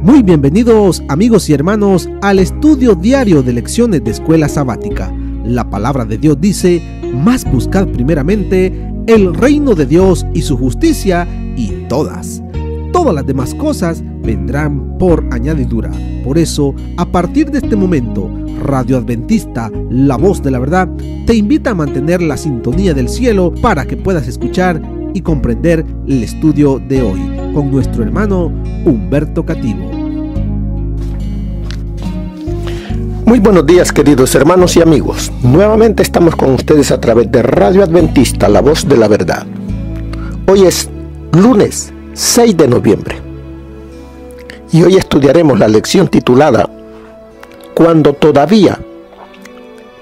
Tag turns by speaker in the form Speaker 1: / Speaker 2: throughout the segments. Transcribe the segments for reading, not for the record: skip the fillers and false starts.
Speaker 1: Muy bienvenidos amigos y hermanos al estudio diario de lecciones de Escuela Sabática. La palabra de Dios dice: mas buscad primeramente el reino de Dios y su justicia, y todas las demás cosas vendrán por añadidura. Por eso, a partir de este momento, Radio Adventista, la voz de la verdad, te invita a mantener la sintonía del cielo para que puedas escuchar y comprender el estudio de hoy con nuestro hermano Humberto Cativo.
Speaker 2: Muy buenos días, queridos hermanos y amigos. Nuevamente estamos con ustedes a través de Radio Adventista, la voz de la verdad. Hoy es lunes 6 de noviembre y hoy estudiaremos la lección titulada Cuando todavía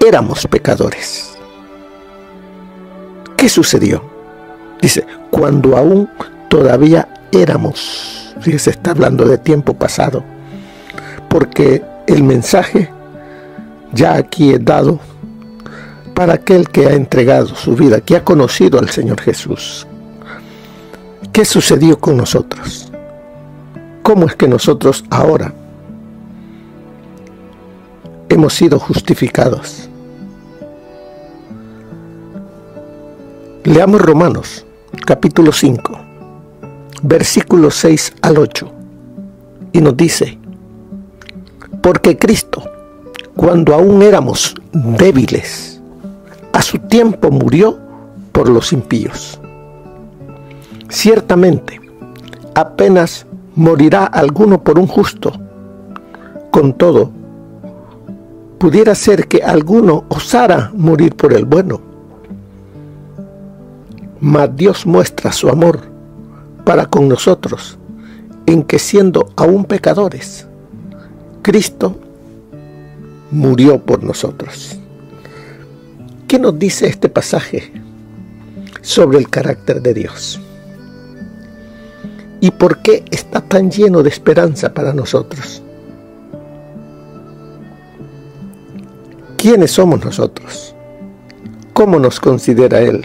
Speaker 2: éramos pecadores. ¿Qué sucedió? Dice, cuando aún todavía éramos. Fíjese, está hablando de tiempo pasado, porque el mensaje ya aquí es dado para aquel que ha entregado su vida, que ha conocido al Señor Jesús. ¿Qué sucedió con nosotros? ¿Cómo es que nosotros ahora hemos sido justificados? Leamos Romanos, capítulo 5, versículos 6 al 8, y nos dice: porque Cristo, cuando aún éramos débiles, a su tiempo murió por los impíos. Ciertamente, apenas morirá alguno por un justo. Con todo, pudiera ser que alguno osara morir por el bueno. Mas Dios muestra su amor para con nosotros, en que siendo aún pecadores, Cristo murió por nosotros. ¿Qué nos dice este pasaje sobre el carácter de Dios? ¿Y por qué está tan lleno de esperanza para nosotros? ¿Quiénes somos nosotros? ¿Cómo nos considera Él?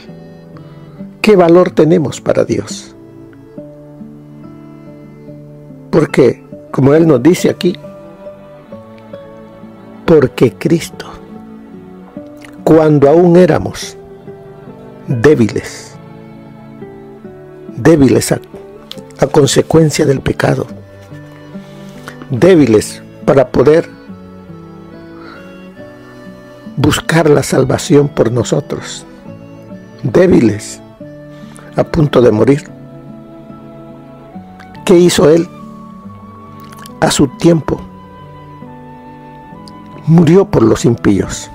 Speaker 2: ¿Qué valor tenemos para Dios? Porque, como Él nos dice aquí, porque Cristo, cuando aún éramos débiles a consecuencia del pecado, débiles para poder buscar la salvación por nosotros, débiles a punto de morir, ¿qué hizo Él? A su tiempo murió por los impíos.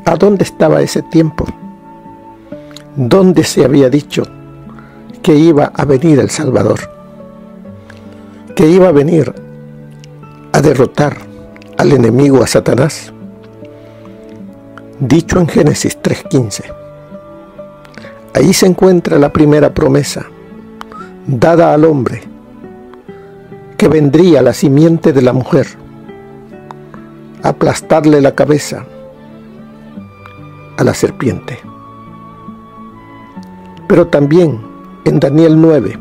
Speaker 2: ¿A dónde estaba ese tiempo? ¿Dónde se había dicho que iba a venir el Salvador? Que iba a venir a derrotar al enemigo, a Satanás. Dicho en Génesis 3:15. Ahí se encuentra la primera promesa dada al hombre, que vendría la simiente de la mujer a aplastarle la cabeza a la serpiente. Pero también en Daniel 9,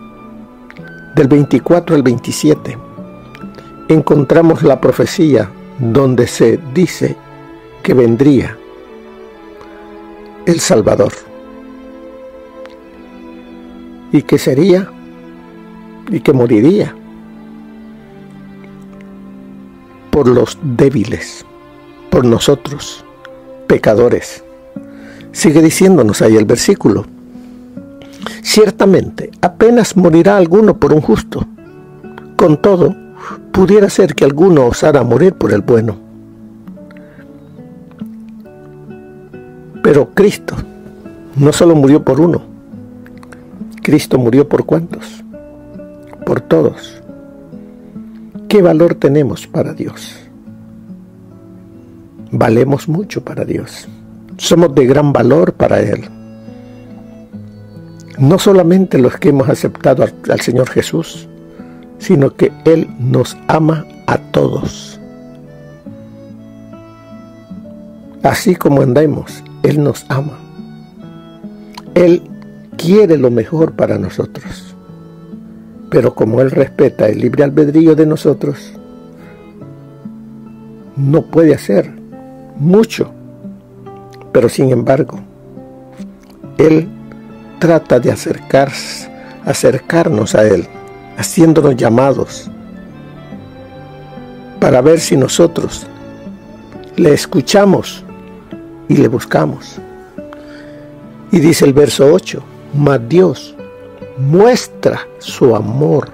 Speaker 2: del 24 al 27, encontramos la profecía donde se dice que vendría el Salvador y que sería y que moriría por los débiles, por nosotros, pecadores. Sigue diciéndonos ahí el versículo: ciertamente, apenas morirá alguno por un justo. Con todo, pudiera ser que alguno osara morir por el bueno. Pero Cristo no solo murió por uno. Cristo murió por ¿cuántos? Por todos. ¿Qué valor tenemos para Dios? Valemos mucho para Dios. Somos de gran valor para Él. No solamente los que hemos aceptado al Señor Jesús, sino que Él nos ama a todos. Así como andemos, Él nos ama. Él quiere lo mejor para nosotros. Pero como Él respeta el libre albedrío de nosotros, no puede hacer mucho. Pero sin embargo, Él trata de acercarnos a Él, haciéndonos llamados, para ver si nosotros le escuchamos y le buscamos. Y dice el verso 8, mas Dios muestra su amor.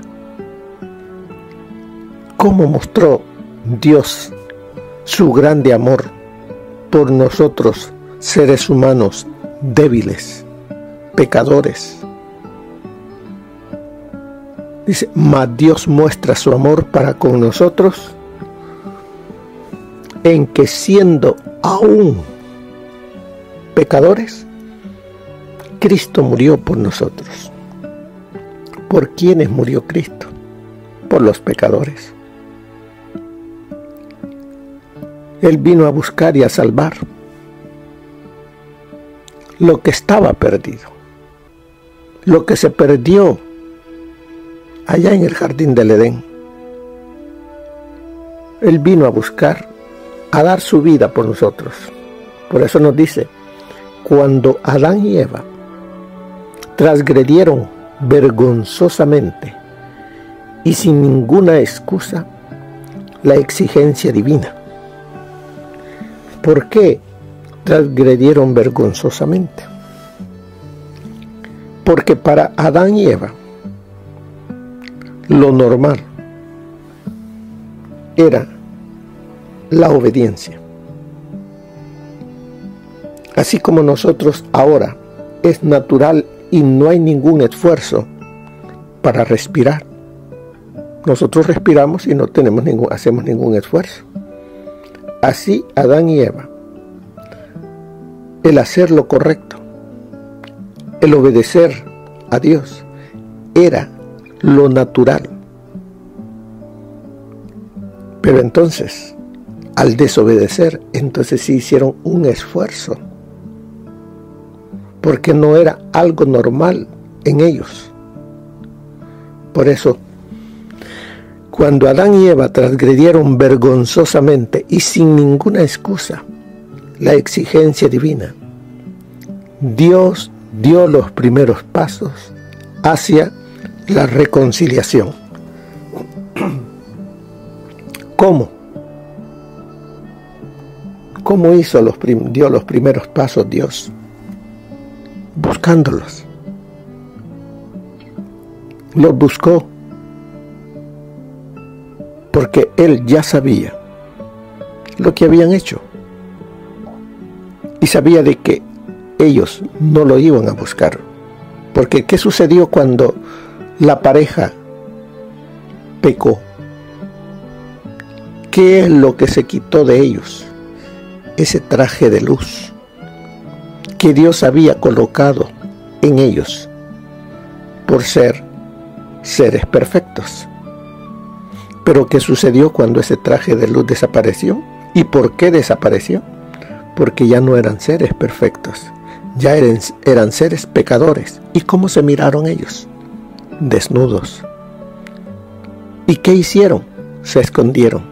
Speaker 2: ¿Cómo mostró Dios su grande amor por nosotros, seres humanos débiles, pecadores? Dice, mas Dios muestra su amor para con nosotros en que siendo aún pecadores, Cristo murió por nosotros. ¿Por quiénes murió Cristo? Por los pecadores. Él vino a buscar y a salvar lo que estaba perdido, lo que se perdió allá en el jardín del Edén. Él vino a buscar, a dar su vida por nosotros. Por eso nos dice, cuando Adán y Eva transgredieron vergonzosamente y sin ninguna excusa la exigencia divina. ¿Por qué transgredieron vergonzosamente? Porque para Adán y Eva lo normal era la obediencia. Así como nosotros ahora es natural y no hay ningún esfuerzo para respirar. Nosotros respiramos y no hacemos ningún esfuerzo. Así Adán y Eva, el hacer lo correcto, el obedecer a Dios, era lo natural. Pero entonces, al desobedecer, entonces sí hicieron un esfuerzo, porque no era algo normal en ellos. Por eso, cuando Adán y Eva transgredieron vergonzosamente y sin ninguna excusa la exigencia divina, Dios dio los primeros pasos hacia la reconciliación. ¿Cómo? ¿Cómo dio los primeros pasos Dios? Buscándolos. Los buscó porque Él ya sabía lo que habían hecho y sabía de que ellos no lo iban a buscar. Porque ¿qué sucedió cuando la pareja pecó? ¿Qué es lo que se quitó de ellos? Ese traje de luz que Dios había colocado en ellos por ser seres perfectos. Pero ¿qué sucedió cuando ese traje de luz desapareció? ¿Y por qué desapareció? Porque ya no eran seres perfectos, ya eran seres pecadores. ¿Y cómo se miraron ellos? Desnudos. ¿Y qué hicieron? Se escondieron.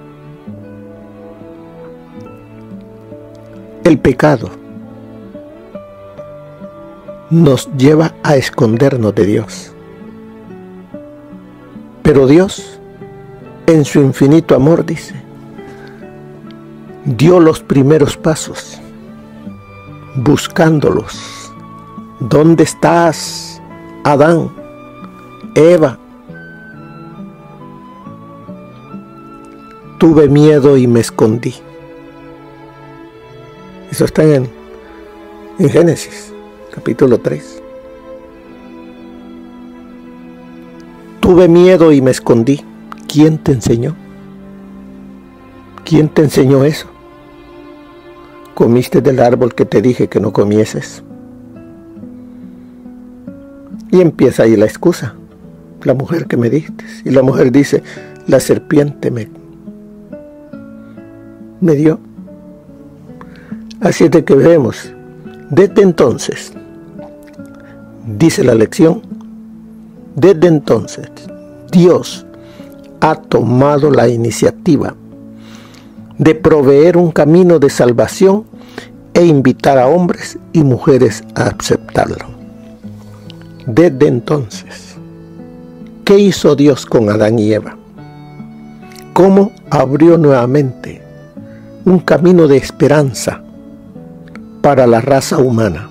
Speaker 2: El pecado nos lleva a escondernos de Dios. Pero Dios, en su infinito amor, dice, dio los primeros pasos, buscándolos. ¿Dónde estás, Adán, Eva? Tuve miedo y me escondí. Eso está en Génesis, capítulo 3. Tuve miedo y me escondí. ¿Quién te enseñó? ¿Quién te enseñó eso? ¿Comiste del árbol que te dije que no comieses? Y empieza ahí la excusa. La mujer que me diste. Y la mujer dice, la serpiente me dio. Así es de que vemos, desde entonces, dice la lección, desde entonces, Dios ha tomado la iniciativa de proveer un camino de salvación e invitar a hombres y mujeres a aceptarlo. Desde entonces, ¿qué hizo Dios con Adán y Eva? ¿Cómo abrió nuevamente un camino de esperanza para la raza humana?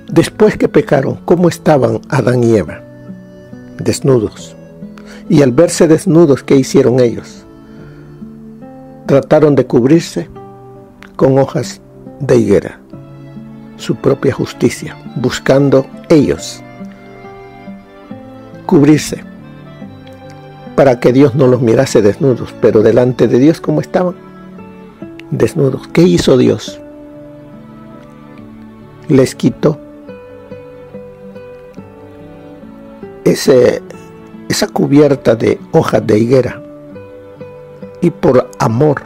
Speaker 2: Después que pecaron, ¿cómo estaban Adán y Eva? Desnudos. Y al verse desnudos, ¿qué hicieron ellos? Trataron de cubrirse con hojas de higuera, su propia justicia, buscando ellos cubrirse para que Dios no los mirase desnudos, pero delante de Dios, ¿cómo estaban? Desnudos. ¿Qué hizo Dios? Les quitó esa cubierta de hojas de higuera y por amor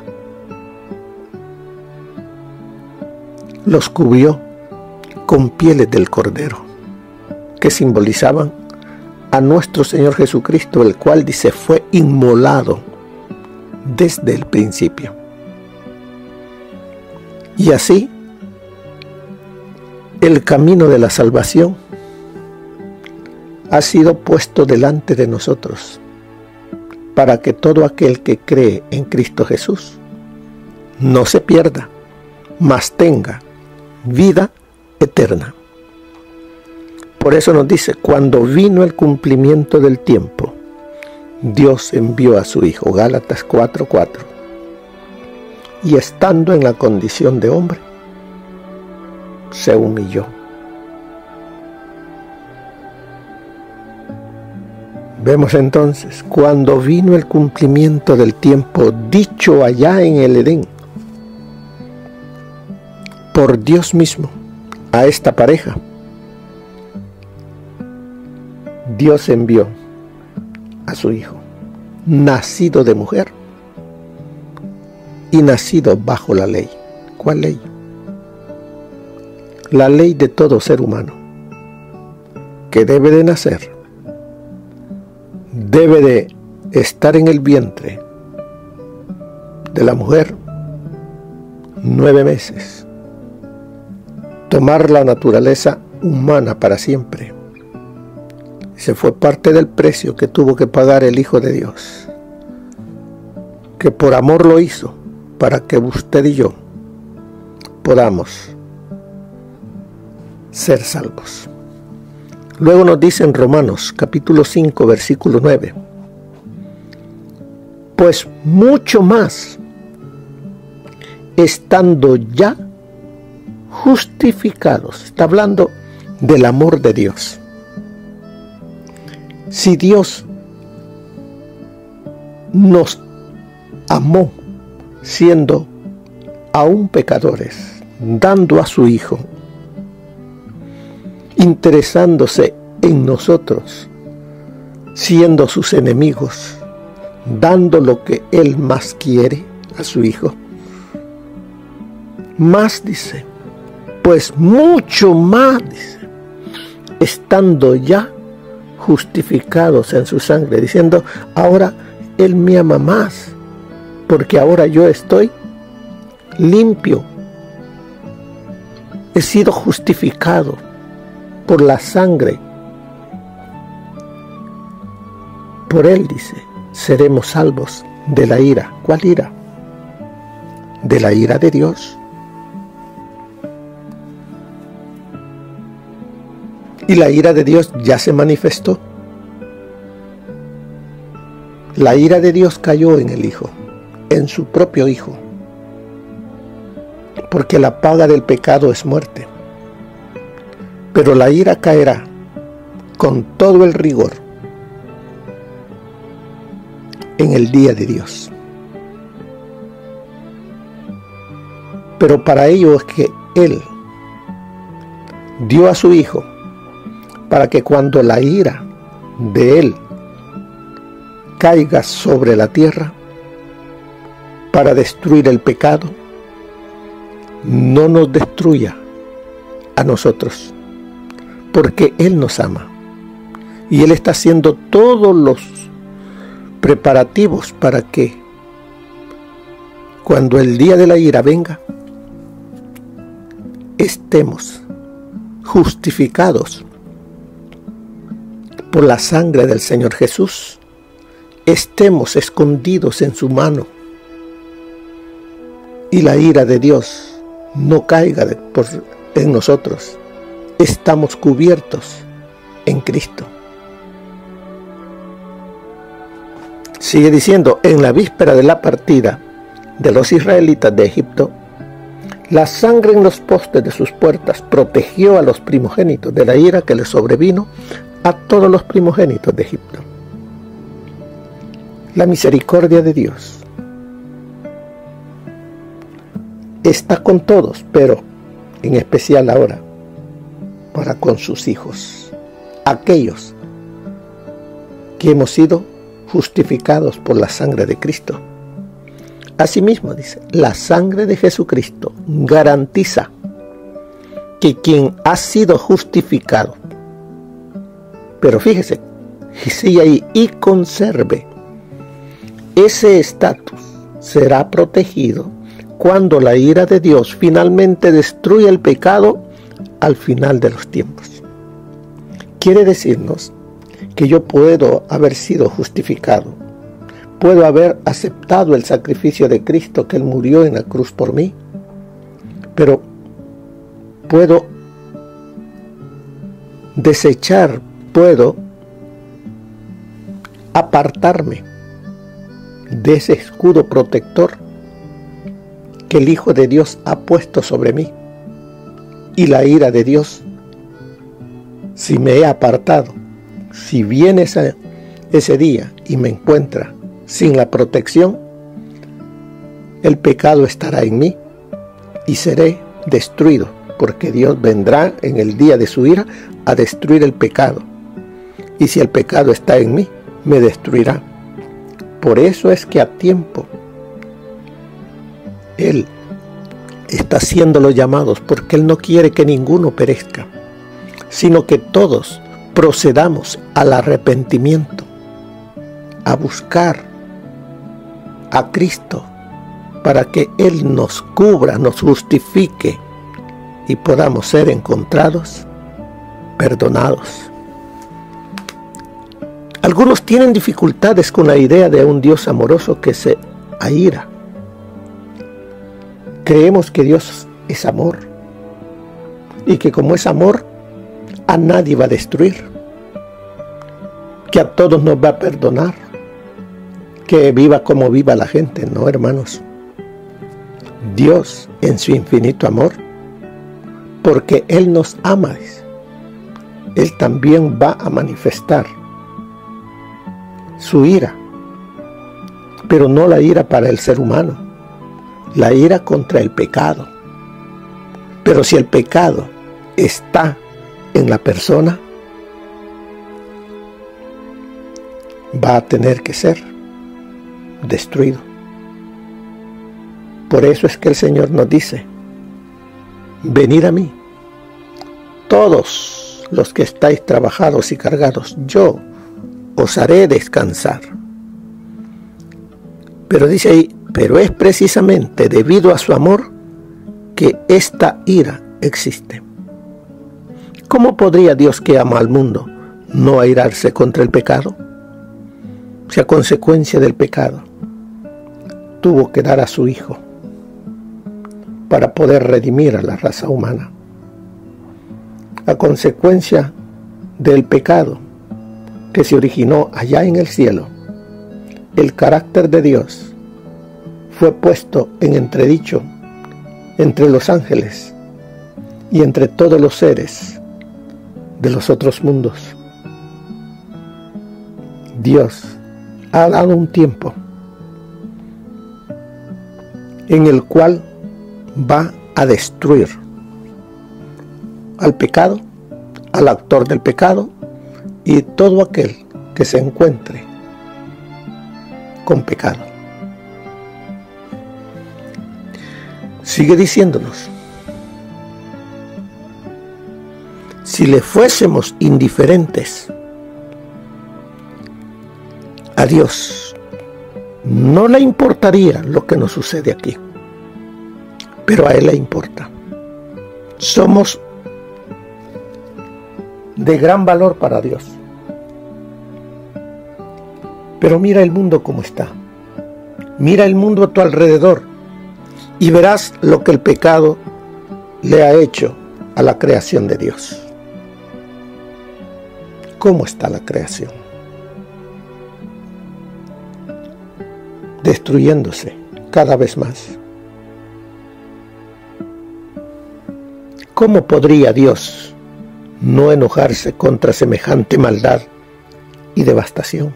Speaker 2: los cubrió con pieles del cordero que simbolizaban a nuestro Señor Jesucristo, el cual dice fue inmolado desde el principio. Y así el camino de la salvación ha sido puesto delante de nosotros para que todo aquel que cree en Cristo Jesús no se pierda, mas tenga vida eterna. Por eso nos dice, cuando vino el cumplimiento del tiempo, Dios envió a su Hijo, Gálatas 4:4, y estando en la condición de hombre, se humilló. Vemos entonces, cuando vino el cumplimiento del tiempo dicho allá en el Edén, por Dios mismo, a esta pareja, Dios envió a su Hijo, nacido de mujer y nacido bajo la ley. ¿Cuál ley? La ley de todo ser humano, que debe de nacer, debe de estar en el vientre de la mujer 9 meses, tomar la naturaleza humana para siempre. Ese fue parte del precio que tuvo que pagar el Hijo de Dios, que por amor lo hizo, para que usted y yo podamos ser salvos. Luego nos dice en Romanos capítulo 5 versículo 9, pues mucho más, estando ya justificados, está hablando del amor de Dios. Si Dios nos amó siendo aún pecadores, dando a su Hijo, interesándose en nosotros, siendo sus enemigos, dando lo que Él más quiere a su Hijo, más dice, pues mucho más dice, estando ya justificados en su sangre, diciendo, ahora Él me ama más, porque ahora yo estoy limpio, he sido justificado por la sangre. Por Él, dice, seremos salvos de la ira. ¿Cuál ira? De la ira de Dios. Y la ira de Dios ya se manifestó. La ira de Dios cayó en el Hijo, en su propio Hijo, porque la paga del pecado es muerte. Pero la ira caerá con todo el rigor en el día de Dios. Pero para ello es que Él dio a su Hijo, para que cuando la ira de Él caiga sobre la tierra para destruir el pecado, no nos destruya a nosotros, porque Él nos ama Y Él está haciendo todos los preparativos para que cuando el día de la ira venga, estemos justificados por la sangre del Señor Jesús, estemos escondidos en su mano y la ira de Dios no caiga en nosotros. Estamos cubiertos en Cristo. Sigue diciendo, en la víspera de la partida de los israelitas de Egipto, la sangre en los postes de sus puertas protegió a los primogénitos de la ira que les sobrevino a todos los primogénitos de Egipto. La misericordia de Dios está con todos, pero en especial ahora para con sus hijos, aquellos que hemos sido justificados por la sangre de Cristo. Asimismo dice, la sangre de Jesucristo garantiza que quien ha sido justificado, pero fíjese, sigue ahí, y conserve ese estatus, será protegido cuando la ira de Dios finalmente destruya el pecado al final de los tiempos. Quiere decirnos que yo puedo haber sido justificado, puedo haber aceptado el sacrificio de Cristo, que Él murió en la cruz por mí, pero puedo desechar, puedo apartarme de ese escudo protector que el Hijo de Dios ha puesto sobre mí, y la ira de Dios, si me he apartado, si viene ese día y me encuentra sin la protección, el pecado estará en mí y seré destruido, porque Dios vendrá en el día de su ira a destruir el pecado. Y si el pecado está en mí, me destruirá. Por eso es que a tiempo Él está haciendo los llamados, porque Él no quiere que ninguno perezca, sino que todos procedamos al arrepentimiento, a buscar a Cristo para que Él nos cubra, nos justifique y podamos ser encontrados perdonados. Algunos tienen dificultades con la idea de un Dios amoroso que se aira. Creemos que Dios es amor y que como es amor, a nadie va a destruir, que a todos nos va a perdonar, que viva como viva la gente. No, hermanos. Dios, en su infinito amor, porque Él nos ama, Él también va a manifestar su ira, pero no la ira para el ser humano, la ira contra el pecado. Pero si el pecado está en la persona, va a tener que ser destruido. Por eso es que el Señor nos dice, venid a mí, todos los que estáis trabajados y cargados, yo os haré descansar. Pero dice ahí, pero es precisamente debido a su amor que esta ira existe. ¿Cómo podría Dios, que ama al mundo, no airarse contra el pecado? Si a consecuencia del pecado tuvo que dar a su Hijo para poder redimir a la raza humana. A consecuencia del pecado que se originó allá en el cielo, el carácter de Dios fue puesto en entredicho entre los ángeles y entre todos los seres de los otros mundos. Dios ha dado un tiempo en el cual va a destruir al pecado, al autor del pecado y todo aquel que se encuentre con pecado. Sigue diciéndonos, si le fuésemos indiferentes, Dios no le importaría lo que nos sucede aquí, pero a Él le importa. Somos de gran valor para Dios. Pero mira el mundo como está. Mira el mundo a tu alrededor y verás lo que el pecado le ha hecho a la creación de Dios. ¿Cómo está la creación? Destruyéndose cada vez más. ¿Cómo podría Dios no enojarse contra semejante maldad y devastación?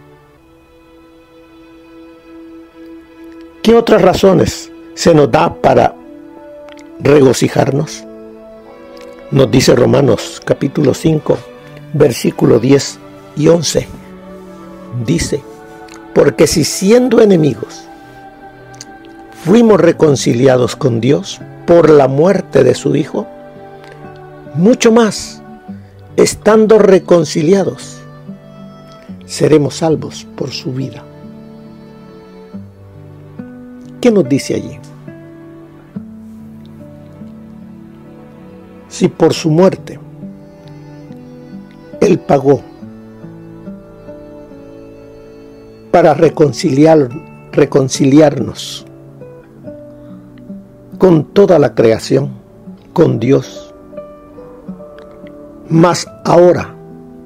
Speaker 2: ¿Qué otras razones se nos da para regocijarnos? Nos dice Romanos capítulo 5, versículo 10 y 11. Dice: porque si siendo enemigos fuimos reconciliados con Dios por la muerte de su Hijo, mucho más, estando reconciliados, seremos salvos por su vida. ¿Qué nos dice allí? Si por su muerte Él pagó para reconciliarnos con toda la creación, con Dios, más ahora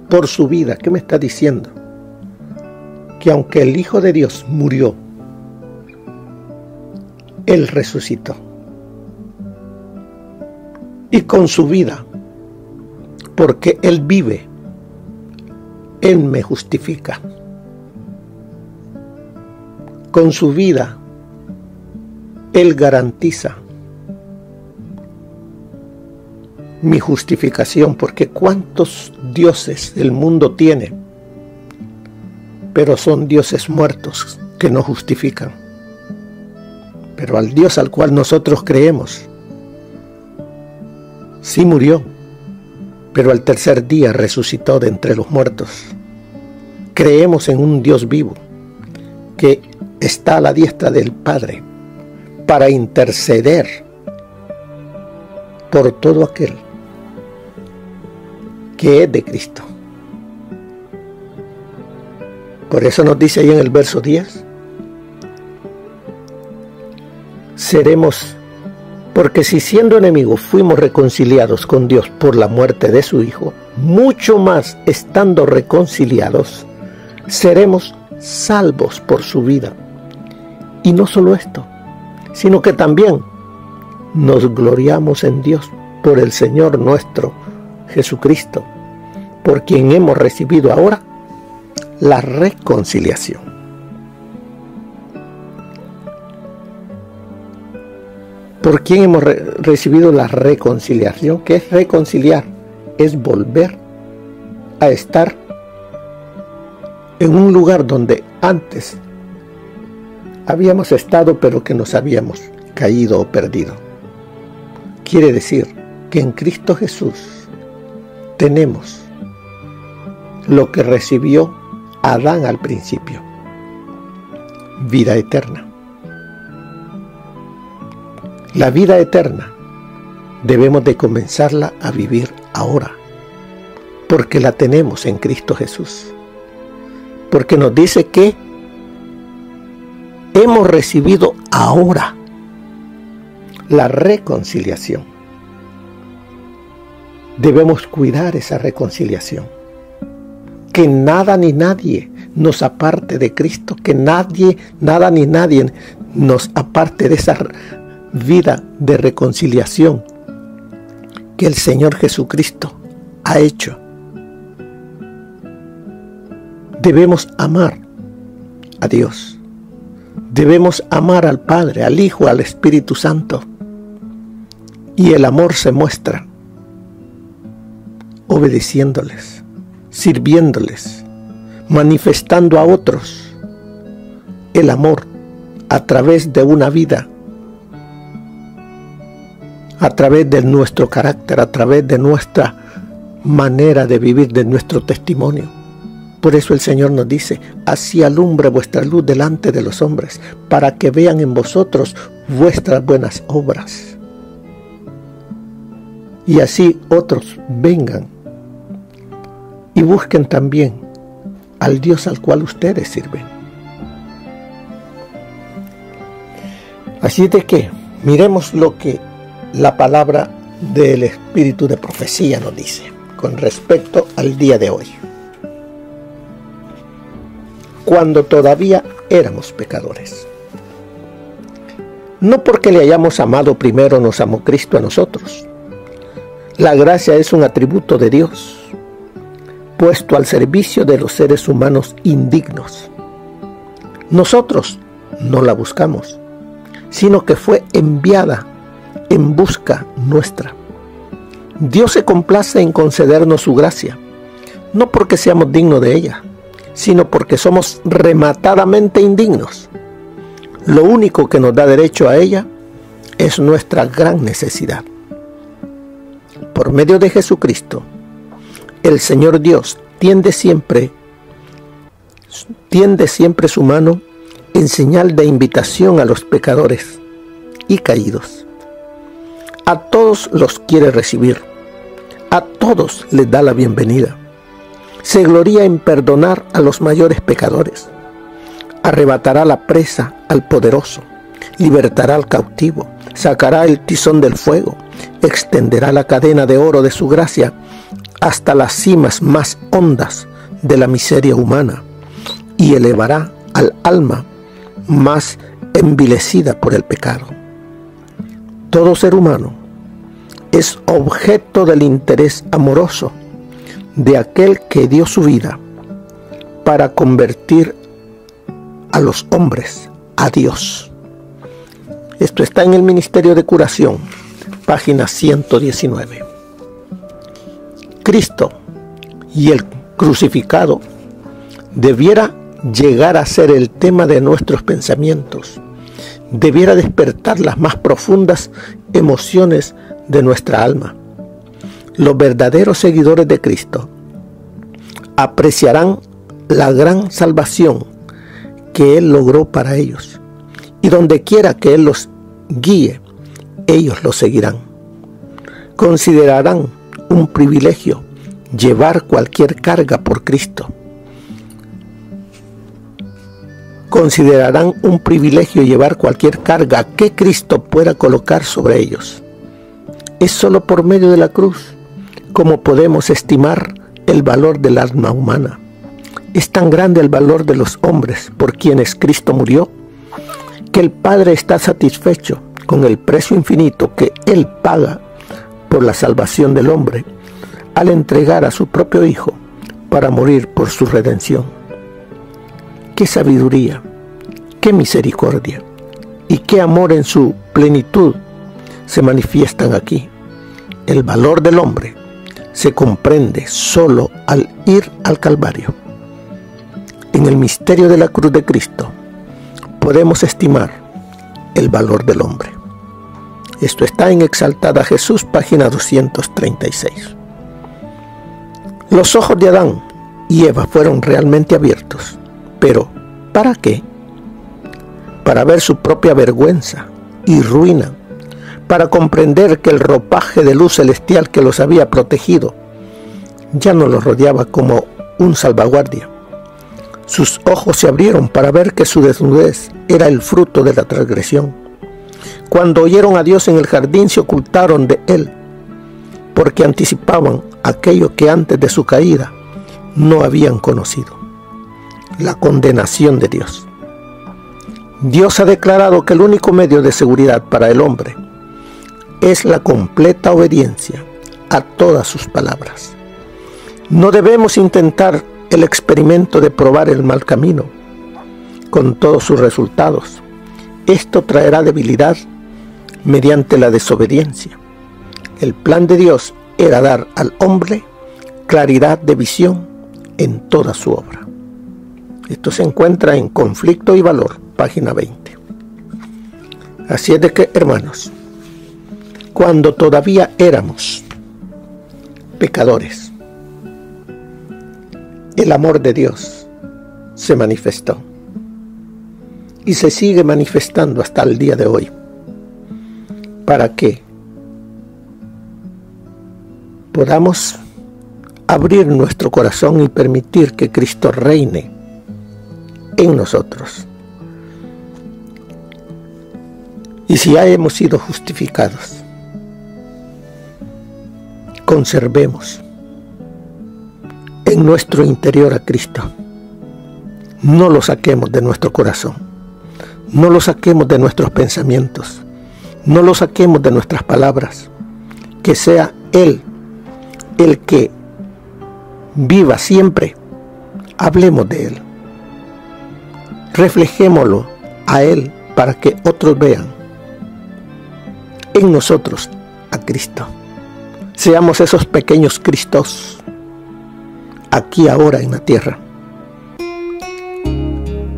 Speaker 2: por su vida, ¿qué me está diciendo? Que aunque el Hijo de Dios murió, Él resucitó. Y con su vida, porque Él vive, Él me justifica. Con su vida, Él garantiza mi justificación, porque cuántos dioses el mundo tiene, pero son dioses muertos que no justifican. Pero al Dios al cual nosotros creemos, sí murió, pero al tercer día resucitó de entre los muertos. Creemos en un Dios vivo, que está a la diestra del Padre, para interceder por todo aquel que es de Cristo. Por eso nos dice ahí en el verso 10, seremos, porque si siendo enemigos fuimos reconciliados con Dios por la muerte de su Hijo, mucho más estando reconciliados, seremos salvos por su vida. Y no solo esto, sino que también nos gloriamos en Dios por el Señor nuestro Jesucristo, por quien hemos recibido ahora la reconciliación. ¿Por quién hemos recibido la reconciliación? ¿Qué es reconciliar? Es volver a estar en un lugar donde antes habíamos estado, pero que nos habíamos caído o perdido. Quiere decir que en Cristo Jesús tenemos lo que recibió Adán al principio: vida eterna. La vida eterna debemos de comenzarla a vivir ahora, porque la tenemos en Cristo Jesús. Porque nos dice que hemos recibido ahora la reconciliación. Debemos cuidar esa reconciliación. Que nada ni nadie nos aparte de Cristo, que nada ni nadie nos aparte de esa vida de reconciliación que el Señor Jesucristo ha hecho. Debemos amar a Dios. Debemos amar al Padre, al Hijo, al Espíritu Santo. Y el amor se muestra obedeciéndoles, sirviéndoles, manifestando a otros el amor a través de una vida, a través de nuestro carácter, a través de nuestra manera de vivir, de nuestro testimonio. Por eso el Señor nos dice: así alumbre vuestra luz delante de los hombres, para que vean en vosotros vuestras buenas obras. Y así otros vengan y busquen también al Dios al cual ustedes sirven. Así de que miremos lo que la palabra del Espíritu de Profecía nos dice con respecto al día de hoy. Cuando todavía éramos pecadores. No porque le hayamos amado primero nos amó Cristo a nosotros. La gracia es un atributo de Dios, puesto al servicio de los seres humanos indignos. Nosotros no la buscamos, sino que fue enviada en busca nuestra. Dios se complace en concedernos su gracia, no porque seamos dignos de ella, sino porque somos rematadamente indignos. Lo único que nos da derecho a ella es nuestra gran necesidad. Por medio de Jesucristo, el Señor Dios tiende siempre su mano en señal de invitación a los pecadores y caídos. A todos los quiere recibir, a todos les da la bienvenida. Se gloría en perdonar a los mayores pecadores. Arrebatará la presa al poderoso, libertará al cautivo, sacará el tizón del fuego, extenderá la cadena de oro de su gracia hasta las cimas más hondas de la miseria humana y elevará al alma más envilecida por el pecado. Todo ser humano es objeto del interés amoroso de aquel que dio su vida para convertir a los hombres a Dios. Esto está en el Ministerio de Curación, página 119. Cristo y el crucificado debiera llegar a ser el tema de nuestros pensamientos, debiera despertar las más profundas emociones de nuestra alma. Los verdaderos seguidores de Cristo apreciarán la gran salvación que Él logró para ellos, y donde quiera que Él los guíe, ellos lo seguirán. Considerarán un privilegio llevar cualquier carga por Cristo. Considerarán un privilegio llevar cualquier carga que Cristo pueda colocar sobre ellos. Es solo por medio de la cruz como podemos estimar el valor del alma humana. Es tan grande el valor de los hombres por quienes Cristo murió, que el Padre está satisfecho con el precio infinito que Él paga por la salvación del hombre, al entregar a su propio Hijo para morir por su redención. ¡Qué sabiduría, qué misericordia y qué amor en su plenitud se manifiestan aquí! El valor del hombre se comprende solo al ir al Calvario. En el misterio de la cruz de Cristo podemos estimar el valor del hombre. Esto está en Exaltada Jesús, página 236. Los ojos de Adán y Eva fueron realmente abiertos, pero ¿para qué? Para ver su propia vergüenza y ruina, para comprender que el ropaje de luz celestial que los había protegido ya no los rodeaba como un salvaguardia. Sus ojos se abrieron para ver que su desnudez era el fruto de la transgresión. Cuando oyeron a Dios en el jardín se ocultaron de Él, porque anticipaban aquello que antes de su caída no habían conocido: la condenación de Dios. Dios ha declarado que el único medio de seguridad para el hombre es la completa obediencia a todas sus palabras. No debemos intentar el experimento de probar el mal camino, con todos sus resultados. Esto traerá debilidad mediante la desobediencia. El plan de Dios era dar al hombre claridad de visión en toda su obra. Esto se encuentra en Conflicto y Valor, página 20. Así es de que, hermanos, cuando todavía éramos pecadores, el amor de Dios se manifestó y se sigue manifestando hasta el día de hoy, para que podamos abrir nuestro corazón y permitir que Cristo reine en nosotros. Y si ya hemos sido justificados, conservemos en nuestro interior a Cristo. No lo saquemos de nuestro corazón, no lo saquemos de nuestros pensamientos, no lo saquemos de nuestras palabras. Que sea Él el que viva siempre. Hablemos de Él, reflejémoslo a Él para que otros vean en nosotros a Cristo. Seamos esos pequeños Cristos aquí ahora en la tierra,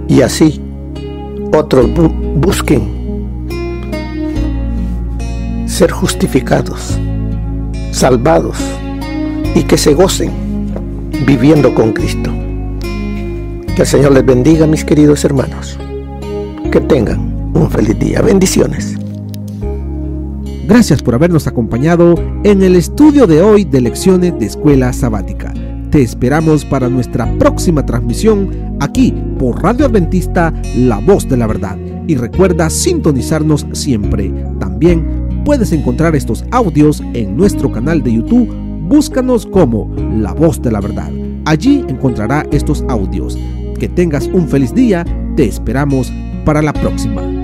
Speaker 2: y así otros busquen ser justificados, salvados, y que se gocen viviendo con Cristo. Que el Señor les bendiga, mis queridos hermanos. Que tengan un feliz día. Bendiciones.
Speaker 1: Gracias por habernos acompañado en el estudio de hoy de Lecciones de Escuela Sabática. Te esperamos para nuestra próxima transmisión aquí por Radio Adventista, La Voz de la Verdad. Y recuerda sintonizarnos siempre. También puedes encontrar estos audios en nuestro canal de YouTube. Búscanos como La Voz de la Verdad. Allí encontrará estos audios. Que tengas un feliz día. Te esperamos para la próxima.